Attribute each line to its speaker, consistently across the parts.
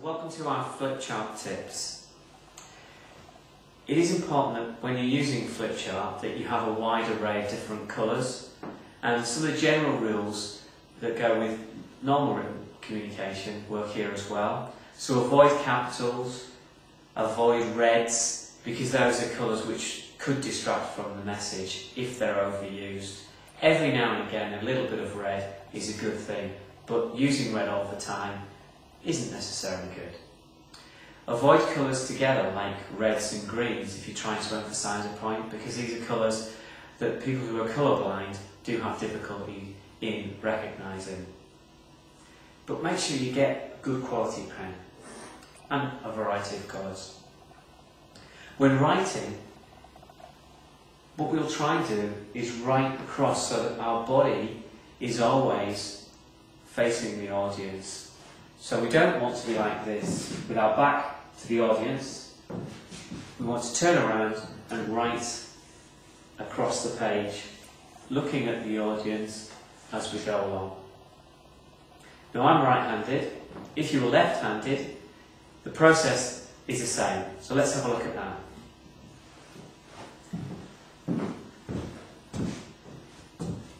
Speaker 1: Welcome to our Flipchart tips. It is important that when you're using Flipchart that you have a wide array of different colours, and some of the general rules that go with normal written communication work here as well. So avoid capitals, avoid reds, because those are colours which could distract from the message if they're overused. Every now and again a little bit of red is a good thing, but using red all the time isn't necessarily good. Avoid colours together like reds and greens if you're trying to emphasise a point, because these are colours that people who are colourblind do have difficulty in recognising. But make sure you get a good quality pen and a variety of colours. When writing, what we'll try and do is write across so that our body is always facing the audience. So we don't want to be like this with our back to the audience. We want to turn around and write across the page, looking at the audience as we go along. Now I'm right-handed. If you were left-handed, the process is the same. So let's have a look at that.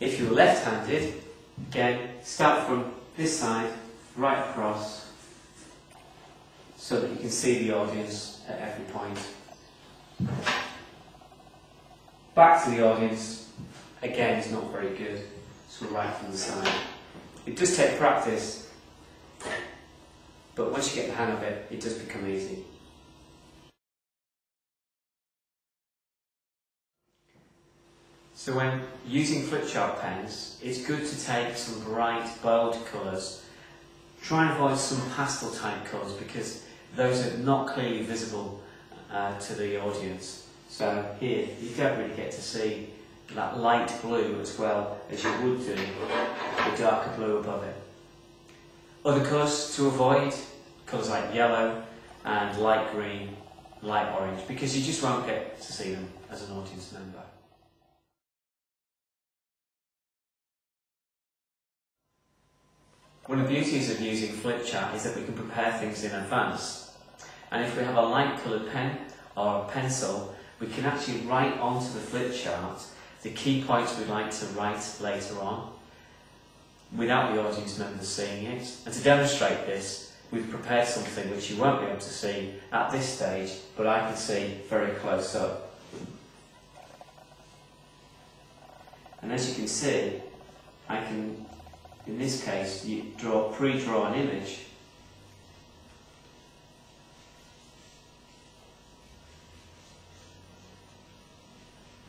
Speaker 1: If you were left-handed, again, start from this side, right across, so that you can see the audience at every point. Back to the audience, again, is not very good, so right from the side. It does take practice, but once you get the hang of it, it does become easy. So when using Flipchart pens, it's good to take some bright, bold colours. Try and avoid some pastel type colours because those are not clearly visible to the audience. So here, you don't really get to see that light blue as well as you would do the darker blue above it. Other colours to avoid, colours like yellow and light green, light orange, because you just won't get to see them as an audience member. One of the beauties of using Flipchart is that we can prepare things in advance. And if we have a light coloured pen or a pencil, we can actually write onto the Flipchart the key points we'd like to write later on without the audience members seeing it. And to demonstrate this, we've prepared something which you won't be able to see at this stage, but I can see very close up. And as you can see, I can, in this case, you pre-draw an image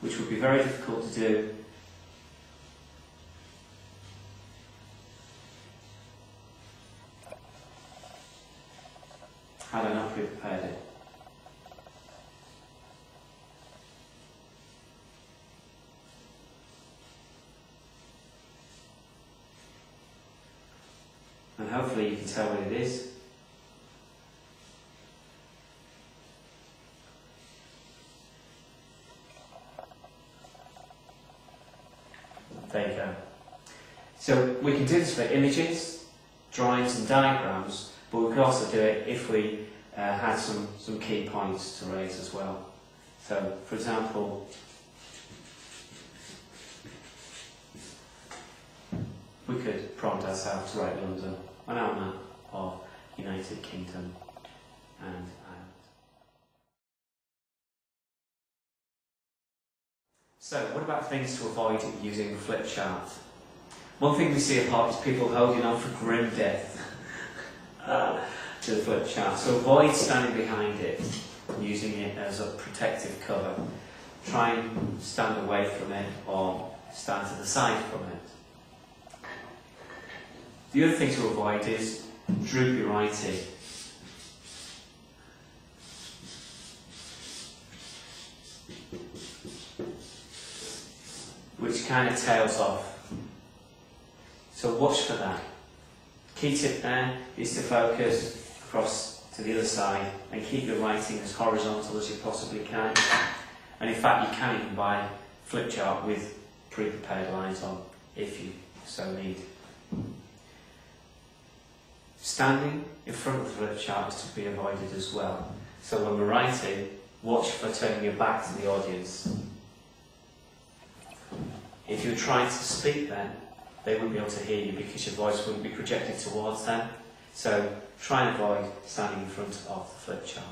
Speaker 1: which would be very difficult to do had I not pre-prepared it. And hopefully you can tell what it is. There you go. So we can do this for images, drawings and diagrams, but we could also do it if we had some key points to raise as well. So, for example, we could prompt ourselves to write London on our map of United Kingdom and Ireland. So, what about things to avoid using the Flipchart? One thing we see a lot is people holding on for grim death to the Flipchart. So avoid standing behind it, using it as a protective cover. Try and stand away from it or stand to the side from it. The other thing to avoid is droopy writing. Which kind of tails off. So watch for that. Key tip there is to focus across to the other side and keep your writing as horizontal as you possibly can. And in fact you can even buy Flipchart with pre-prepared lines on if you so need. Standing in front of the flip chart is to be avoided as well. So when we're writing, watch for turning your back to the audience. If you're trying to speak then, they wouldn't be able to hear you because your voice wouldn't be projected towards them. So try and avoid standing in front of the flip chart.